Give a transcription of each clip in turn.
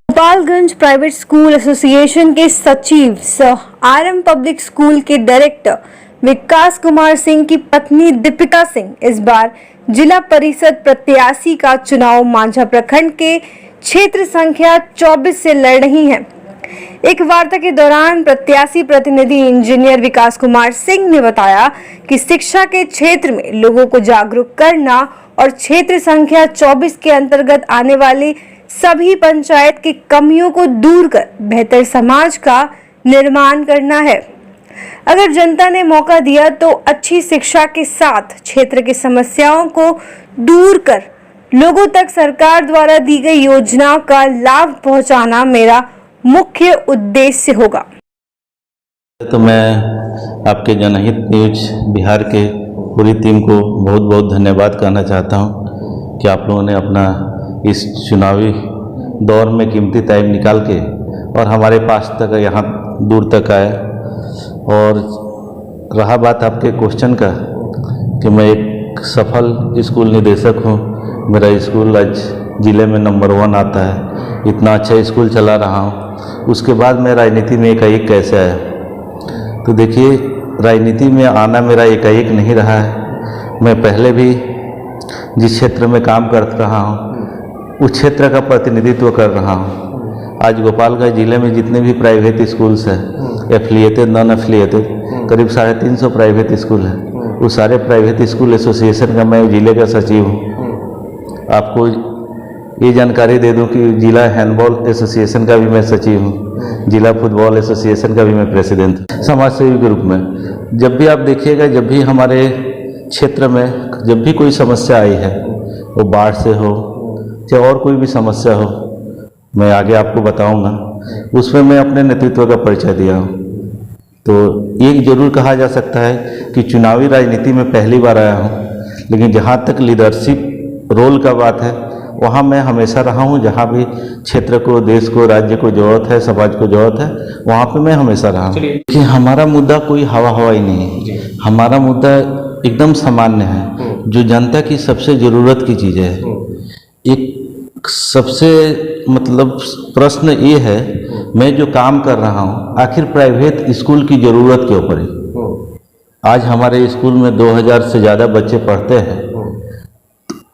Gopalganj private school association के सचिव सह आरएम पब्लिक स्कूल के डायरेक्टर विकास कुमार सिंह की पत्नी दीपिका सिंह इस बार जिला परिषद प्रत्याशी का चुनाव मांझा प्रखंड के क्षेत्र संख्या 24 से लड़ रही हैं। एक वार्ता के दौरान प्रत्याशी प्रतिनिधि इंजीनियर विकास कुमार सिंह ने बताया कि शिक्षा के क्षेत्र में लोगों को जागरूक करना और क्षेत्र संख्या 24 के अंतर्गत आने वाली सभी पंचायत की कमियों को दूर कर बेहतर समाज का निर्माण करना है। अगर जनता ने मौका दिया तो अच्छी शिक्षा के साथ क्षेत्र की समस्याओं को दूर कर लोगों तक सरकार द्वारा दी गई योजनाओं का लाभ पहुंचाना मेरा मुख्य उद्देश्य होगा। तो मैं आपके जनहित न्यूज बिहार के पूरी टीम को बहुत बहुत धन्यवाद कहना चाहता हूं कि आप लोगों ने अपना इस चुनावी दौर में कीमती टाइम निकाल के और हमारे पास तक यहाँ दूर तक आए। और रहा बात आपके क्वेश्चन का कि मैं एक सफल स्कूल निदेशक हूँ, मेरा स्कूल आज ज़िले में नंबर 1 आता है, इतना अच्छा स्कूल चला रहा हूँ। उसके बाद मैं राजनीति में एकाएक कैसे आया? तो देखिए, राजनीति में आना मेरा एकाएक नहीं रहा है। मैं पहले भी जिस क्षेत्र में काम कर रहा हूँ उस क्षेत्र का प्रतिनिधित्व कर रहा हूँ। आज गोपालगंज जिले में जितने भी प्राइवेट स्कूल्स हैं, एफिलिएटेड नॉन एफिलिएटेड, करीब 350 प्राइवेट स्कूल हैं। उस सारे प्राइवेट स्कूल एसोसिएशन का मैं जिले का सचिव हूँ। आपको ये जानकारी दे दूं कि जिला हैंडबॉल एसोसिएशन का भी मैं सचिव हूँ, जिला फुटबॉल एसोसिएशन का भी मैं प्रेसिडेंट हूँ, समाज सेवी के रूप में। जब भी आप देखिएगा, जब भी हमारे क्षेत्र में जब भी कोई समस्या आई है, वो बाढ़ से हो चाहे और कोई भी समस्या हो, मैं आगे आपको बताऊंगा, उसमें मैं अपने नेतृत्व का परिचय दिया हूँ। तो ये जरूर कहा जा सकता है कि चुनावी राजनीति में पहली बार आया हूँ, लेकिन जहाँ तक लीडरशिप रोल का बात है वहाँ मैं हमेशा रहा हूँ। जहाँ भी क्षेत्र को, देश को, राज्य को ज़रूरत है, समाज को ज़रूरत है, वहाँ पे मैं हमेशा रहा हूँ। कि हमारा मुद्दा कोई हवा ही नहीं है, हमारा मुद्दा एकदम सामान्य है, जो जनता की सबसे ज़रूरत की चीज़ है। एक सबसे मतलब प्रश्न ये है, मैं जो काम कर रहा हूँ आखिर प्राइवेट स्कूल की ज़रूरत क्यों पड़ी? आज हमारे स्कूल में 2000 से ज़्यादा बच्चे पढ़ते हैं।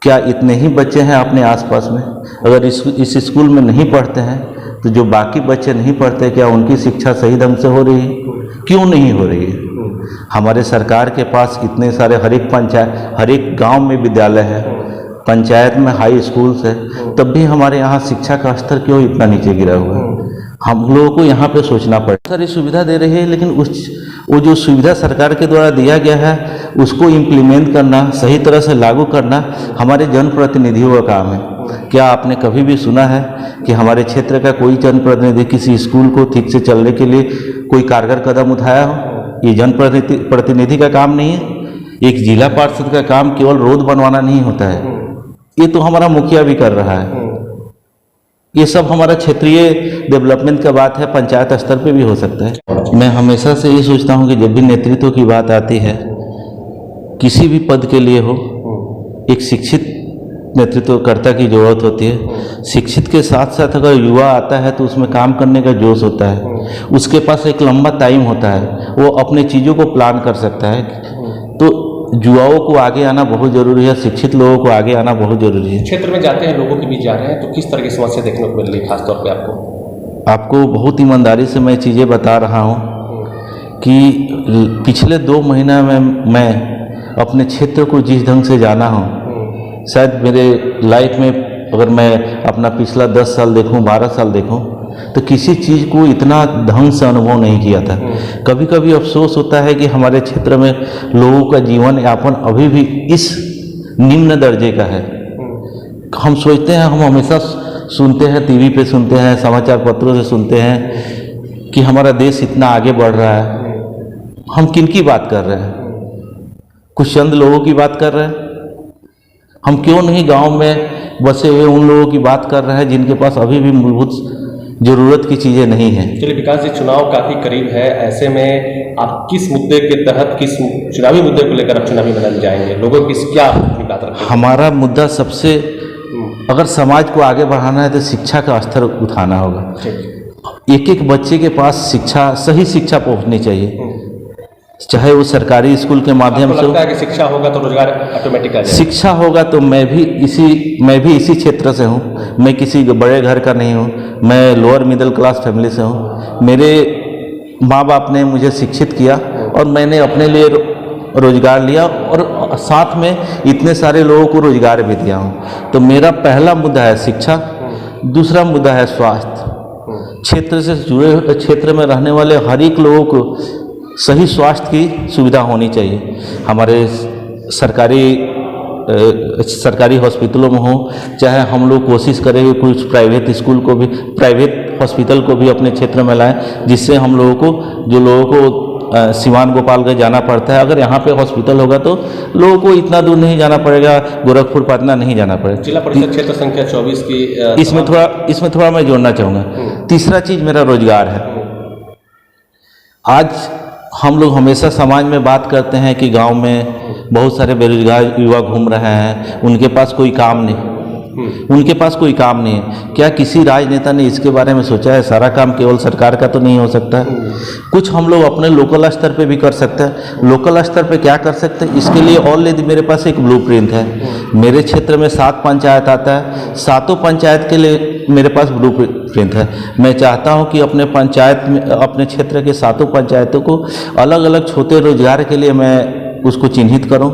क्या इतने ही बच्चे हैं अपने आसपास में? अगर इस स्कूल में नहीं पढ़ते हैं तो जो बाकी बच्चे नहीं पढ़ते, क्या उनकी शिक्षा सही ढंग से हो रही है? क्यों नहीं हो रही है? हमारे सरकार के पास इतने सारे हर एक पंचायत, हर एक गांव में विद्यालय है, पंचायत में हाई स्कूल्स है, तब भी हमारे यहाँ शिक्षा का स्तर क्यों इतना नीचे गिरा हुआ है? हम लोगों को यहाँ पे सोचना पड़ेगा। सारी सुविधा दे रही है, लेकिन वो जो सुविधा सरकार के द्वारा दिया गया है उसको इम्प्लीमेंट करना, सही तरह से लागू करना हमारे जनप्रतिनिधियों का काम है। क्या आपने कभी भी सुना है कि हमारे क्षेत्र का कोई जनप्रतिनिधि किसी स्कूल को ठीक से चलने के लिए कोई कारगर कदम उठाया हो? ये जनप्रतिनिधि का काम नहीं है। एक जिला पार्षद का काम केवल रोड बनवाना नहीं होता है, ये तो हमारा मुखिया भी कर रहा है। ये सब हमारा क्षेत्रीय डेवलपमेंट का बात है, पंचायत स्तर पे भी हो सकता है। मैं हमेशा से ये सोचता हूँ कि जब भी नेतृत्व की बात आती है, किसी भी पद के लिए हो, एक शिक्षित नेतृत्वकर्ता की जरूरत होती है। शिक्षित के साथ साथ अगर युवा आता है तो उसमें काम करने का जोश होता है, उसके पास एक लंबा टाइम होता है, वो अपने चीज़ों को प्लान कर सकता है। तो युवाओं को आगे आना बहुत ज़रूरी है, शिक्षित लोगों को आगे आना बहुत ज़रूरी है। क्षेत्र में जाते हैं, लोगों के बीच जा रहे हैं, तो किस तरह की समस्या देखने को मिल रही है खासतौर पे आपको बहुत ईमानदारी से मैं चीज़ें बता रहा हूँ कि पिछले 2 महीना में मैं अपने क्षेत्र को जिस ढंग से जाना हूँ, शायद मेरे लाइफ में अगर मैं अपना पिछला 10 साल देखूँ, 12 साल देखूँ, तो किसी चीज़ को इतना ढंग से अनुभव नहीं किया था। कभी कभी अफसोस होता है कि हमारे क्षेत्र में लोगों का जीवन यापन अभी भी इस निम्न दर्जे का है। हम सोचते हैं, हम हमेशा सुनते हैं, टीवी पे सुनते हैं, समाचार पत्रों से सुनते हैं कि हमारा देश इतना आगे बढ़ रहा है। हम किन की बात कर रहे हैं? कुछ चंद लोगों की बात कर रहे हैं। हम क्यों नहीं गांव में बसे हुए उन लोगों की बात कर रहे हैं जिनके पास अभी भी मूलभूत ज़रूरत की चीज़ें नहीं हैं। चलिए विकास जी, चुनाव काफी करीब है, ऐसे में आप किस मुद्दे के तहत, किस चुनावी मुद्दे को लेकर आप चुनावी मैदान में जाएंगे? लोगों की क्या अपनी बात रखेंगे? हमारा मुद्दा सबसे, अगर समाज को आगे बढ़ाना है तो शिक्षा का स्तर उठाना होगा। एक एक बच्चे के पास शिक्षा, सही शिक्षा पहुंचनी चाहिए, चाहे वो सरकारी स्कूल के माध्यम से हो। लगता है कि शिक्षा होगा तो रोजगार ऑटोमेटिक आ जाएगा? शिक्षा होगा तो मैं भी इसी क्षेत्र से हूँ। मैं किसी बड़े घर का नहीं हूँ, मैं लोअर मिडिल क्लास फैमिली से हूँ। मेरे माँ बाप ने मुझे शिक्षित किया और मैंने अपने लिए रोजगार लिया और साथ में इतने सारे लोगों को रोजगार भी दिया हूँ। तो मेरा पहला मुद्दा है शिक्षा, दूसरा मुद्दा है स्वास्थ्य। क्षेत्र से जुड़े क्षेत्र में रहने वाले हर एक लोगों को सही स्वास्थ्य की सुविधा होनी चाहिए। हमारे सरकारी हॉस्पिटलों में हो, चाहे हम लोग कोशिश करेंगे कुछ प्राइवेट स्कूल को भी, प्राइवेट हॉस्पिटल को भी अपने क्षेत्र में लाएं, जिससे हम लोगों को, जो लोगों को सिवान गोपालगंज जाना पड़ता है, अगर यहाँ पे हॉस्पिटल होगा तो लोगों को इतना दूर नहीं जाना पड़ेगा, गोरखपुर पटना नहीं जाना पड़ेगा। जिला परिषद क्षेत्र संख्या 24 की इसमें थोड़ा मैं जोड़ना चाहूँगा। तीसरा चीज़ मेरा रोजगार है। आज हम लोग हमेशा समाज में बात करते हैं कि गांव में बहुत सारे बेरोजगार युवा घूम रहे हैं, उनके पास कोई काम नहीं है। क्या किसी राजनेता ने इसके बारे में सोचा है? सारा काम केवल सरकार का तो नहीं हो सकता है, कुछ हम लोग अपने लोकल स्तर पे भी कर सकते हैं। लोकल स्तर पे क्या कर सकते हैं, इसके लिए ऑलरेडी मेरे पास एक ब्लूप्रिंट है। मेरे क्षेत्र में 7 पंचायत आता है, 7 पंचायत के लिए मेरे पास ब्लूप्रिंट है। मैं चाहता हूं कि अपने पंचायत में, अपने क्षेत्र के 7 पंचायतों को अलग अलग छोटे रोजगार के लिए मैं उसको चिन्हित करूं।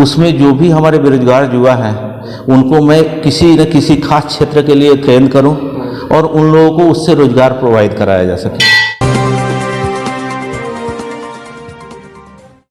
उसमें जो भी हमारे बेरोजगार युवा हैं उनको मैं किसी न किसी खास क्षेत्र के लिए ट्रेन करूं और उन लोगों को उससे रोजगार प्रोवाइड कराया जा सके।